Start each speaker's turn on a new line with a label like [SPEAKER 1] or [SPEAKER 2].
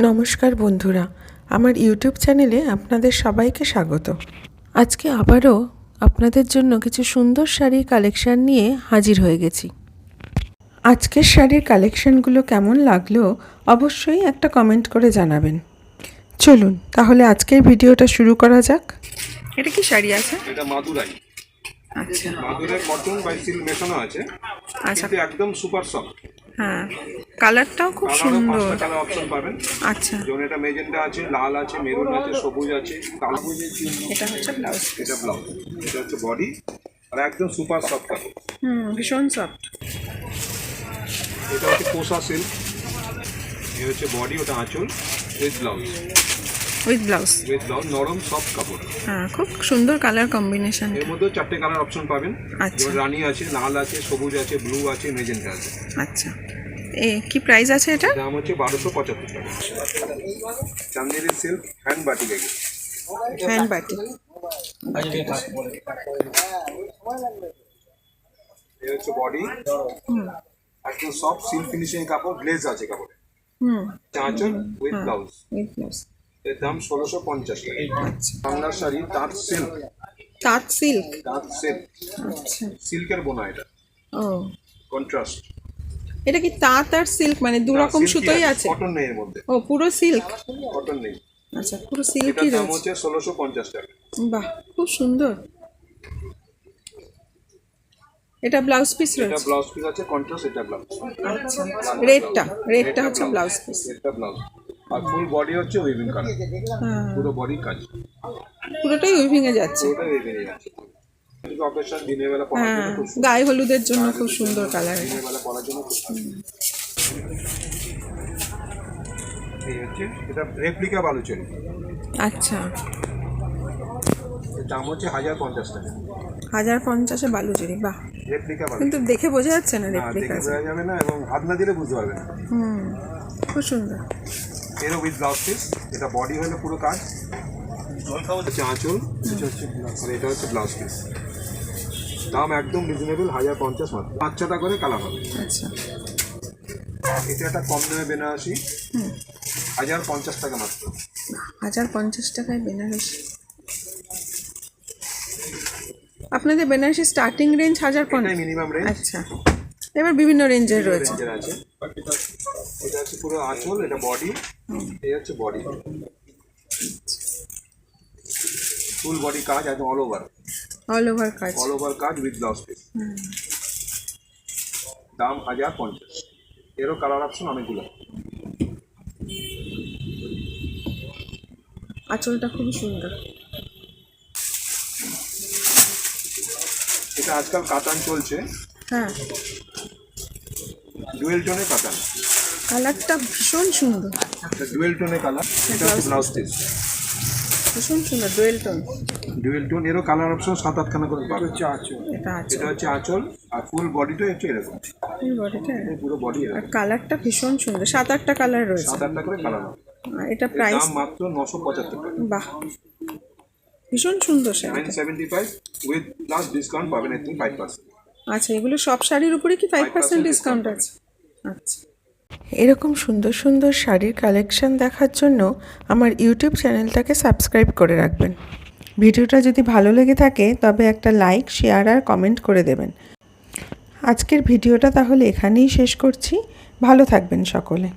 [SPEAKER 1] নমস্কার বন্ধুরা, আমার ইউটিউব চ্যানেলে আপনাদের সবাইকে স্বাগত। আজকে আবারও আপনাদের জন্য কিছু সুন্দর শাড়ির কালেকশান নিয়ে হাজির হয়ে গেছি। আজকের শাড়ির কালেকশানগুলো কেমন লাগলো অবশ্যই একটা কমেন্ট করে জানাবেন। চলুন তাহলে আজকের ভিডিওটা শুরু করা যাক। এটা কি শাড়ি আছে?
[SPEAKER 2] এটা মাদুরাই।
[SPEAKER 1] আচ্ছা,
[SPEAKER 2] মাদুরাই কটন বাই সিল্ক মেশানো আছে।
[SPEAKER 1] আচ্ছা,
[SPEAKER 2] কিন্তু একদম সুপার সফট।
[SPEAKER 1] হ্যাঁ, কালারটাও খুব সুন্দর।
[SPEAKER 2] কালার অপশন পাবেন।
[SPEAKER 1] আচ্ছা,
[SPEAKER 2] যেমন এটা মেজেন্টা আছে, লাল আছে, মেরুন আছে, সবুজ আছে, কালো।
[SPEAKER 1] এটা হচ্ছে ব্লাউজ।
[SPEAKER 2] এটা ব্লাউজ, এটা হচ্ছে বডি, আর একদম সুপার সফট কাপড়।
[SPEAKER 1] ভীষণ সফট।
[SPEAKER 2] এটা হচ্ছে কোসা সিল্ক। এই হচ্ছে বডি, ওটা আঁচল উইথ ব্লাউজ।
[SPEAKER 1] উইথ ব্লাউজ
[SPEAKER 2] নরম সফট কাপড়।
[SPEAKER 1] হ্যাঁ, খুব সুন্দর কালার কম্বিনেশন।
[SPEAKER 2] এর মধ্যে 4টে কালার অপশন পাবেন।
[SPEAKER 1] আচ্ছা,
[SPEAKER 2] যেমন রানী আছে, লাল আছে, সবুজ আছে, ব্লু আছে, মেজেন্টা আছে।
[SPEAKER 1] আচ্ছা, কি প্রাইস আছে এটা?
[SPEAKER 2] দাম হচ্ছে 1275 টাকা। Chanderi silk hand batik.
[SPEAKER 1] Hand batik.
[SPEAKER 2] এই হচ্ছে বডি, একদম সফট সিল্ক ফিনিশিং কাপড়, গ্লেজ আছে কাপড়ে। Chanchal with blouse. এর দাম 1650 টাকা।
[SPEAKER 1] আচ্ছা,
[SPEAKER 2] বাংলার শাড়ি তাঁত সিল্ক।
[SPEAKER 1] তাঁত সিল্ক।
[SPEAKER 2] তাঁত সিল্ক,
[SPEAKER 1] আচ্ছা,
[SPEAKER 2] সিল্কের বোনা। এটা
[SPEAKER 1] ও,
[SPEAKER 2] কন্ট্রাস্ট।
[SPEAKER 1] এটা কি তাঁত আর সিল্ক মানে দু রকম সুতোই আছে?
[SPEAKER 2] কটন নেই এর মধ্যে।
[SPEAKER 1] ও, পুরো সিল্ক।
[SPEAKER 2] কটন নেই।
[SPEAKER 1] আচ্ছা, পুরো
[SPEAKER 2] এটার
[SPEAKER 1] সিল্কই
[SPEAKER 2] দাম
[SPEAKER 1] রয়েছে।
[SPEAKER 2] হচ্ছে 1650 টাকা।
[SPEAKER 1] বাহ, খুব সুন্দর। এটা ব্লাউজ পিস
[SPEAKER 2] এটা
[SPEAKER 1] রয়েছে।
[SPEAKER 2] ব্লাউজ পিস আছে, কন্ট্রাস্ট। এটা ব্লাউজ।
[SPEAKER 1] আচ্ছা, রেডটা হচ্ছে ব্লাউজ পিস।
[SPEAKER 2] এটা ব্লাউজ, আর ফুল বডি হচ্ছে উইভিং কাজ।
[SPEAKER 1] হ্যাঁ,
[SPEAKER 2] পুরো বডি কাজ,
[SPEAKER 1] পুরোটাই উইভিং এ যাচ্ছে।
[SPEAKER 2] পুরোটা উইভিং এ যাচ্ছে। অকেশন দিনের বেলা পরার
[SPEAKER 1] হ্যাঁ,
[SPEAKER 2] জন্য খুব সুন্দর।
[SPEAKER 1] গায়ে হলুদের জন্য খুব সুন্দর কালার।
[SPEAKER 2] দিনের বেলা পরার জন্য খুব সুন্দর। এই হচ্ছে এটা রেপ্লিকা বালুচরি।
[SPEAKER 1] আচ্ছা,
[SPEAKER 2] এর দাম হচ্ছে 1050 টাকা।
[SPEAKER 1] 1050-এ বালুচরি। বাহ,
[SPEAKER 2] রেপ্লিকা বালুচরি।
[SPEAKER 1] কিন্তু দেখে বোঝা যাচ্ছে না
[SPEAKER 2] না,
[SPEAKER 1] রেপ্লিকা।
[SPEAKER 2] দেখে বোঝা যাবে না, এবং হাত না দিলে বুঝতে পারবে না।
[SPEAKER 1] খুব সুন্দর।
[SPEAKER 2] এরও উইথ ব্লাউজ পিস। এটা বডি হলো পুরো কাজ, হচ্ছে আঁচল, আর এটা হচ্ছে ব্লাউজ পিস। দাম একদম রিজনেবল, 1050 মাত্র। 5-6টা করে কালার হবে।
[SPEAKER 1] আচ্ছা,
[SPEAKER 2] এটা একটা কম দামে বেনারসি, 1050 টাকা মাত্র।
[SPEAKER 1] 1050 টাকায় বেনারসি। আপনাদের Banarasi starting range 1050?
[SPEAKER 2] Minimum range.
[SPEAKER 1] আচ্ছা, এবার বিভিন্ন রেঞ্জের রয়েছে।
[SPEAKER 2] আছে। এটা হচ্ছে পুরো আঁচল, এটা বডি, এই হচ্ছে বডি, ফুল বডি কাজ, একদম অল ওভার কাজ উইথ ব্লাউজ পিস। দাম 1050। এরও কালার অপশন অনেকগুলো।
[SPEAKER 1] আঁচলটা খুবই সুন্দর।
[SPEAKER 2] এটা আজকাল কাতান চলছে।
[SPEAKER 1] হ্যাঁ,
[SPEAKER 2] ডুয়েল টোনে কাতান।
[SPEAKER 1] কালারটা ভীষণ সুন্দর।
[SPEAKER 2] ডুয়েল টোনে কালার। এটা হচ্ছে ব্লাউজ পিস,
[SPEAKER 1] ভীষণ সুন্দর ডুয়েল টোন।
[SPEAKER 2] Dual tone. এরও কালার অপশন 7-8খানা করে পাবে।
[SPEAKER 1] এটা আছে,
[SPEAKER 2] এটা হচ্ছে আঁচল, আর ফুল বডিটা হচ্ছে এরকম।
[SPEAKER 1] ফুল বডিটা,
[SPEAKER 2] পুরো বডি
[SPEAKER 1] আর
[SPEAKER 2] এরকম।
[SPEAKER 1] কালারটা ভীষণ সুন্দর। 7-8টা কালার রয়েছে।
[SPEAKER 2] 7-8টা করে কালার হবে।
[SPEAKER 1] এটা প্রাইস
[SPEAKER 2] দাম মাত্র 975 টাকা।
[SPEAKER 1] বাহ, ভীষণ সুন্দর শাড়িটা।
[SPEAKER 2] 975 উইথ প্লাস ডিসকাউন্ট পাবেন 5%।
[SPEAKER 1] আচ্ছা, এগুলো সব শাড়ির উপরে কি 5% ডিসকাউন্ট আছে? আচ্ছা, এরকম সুন্দর সুন্দর শাড়ির কালেকশন দেখার জন্য আমার ইউটিউব চ্যানেলটাকে সাবস্ক্রাইব করে রাখবেন। ভিডিওটা যদি ভালো লেগে থাকে তবে একটা লাইক, শেয়ার আর কমেন্ট করে দেবেন। আজকের ভিডিওটা তাহলে এখানেই শেষ করছি। ভালো থাকবেন সকলে।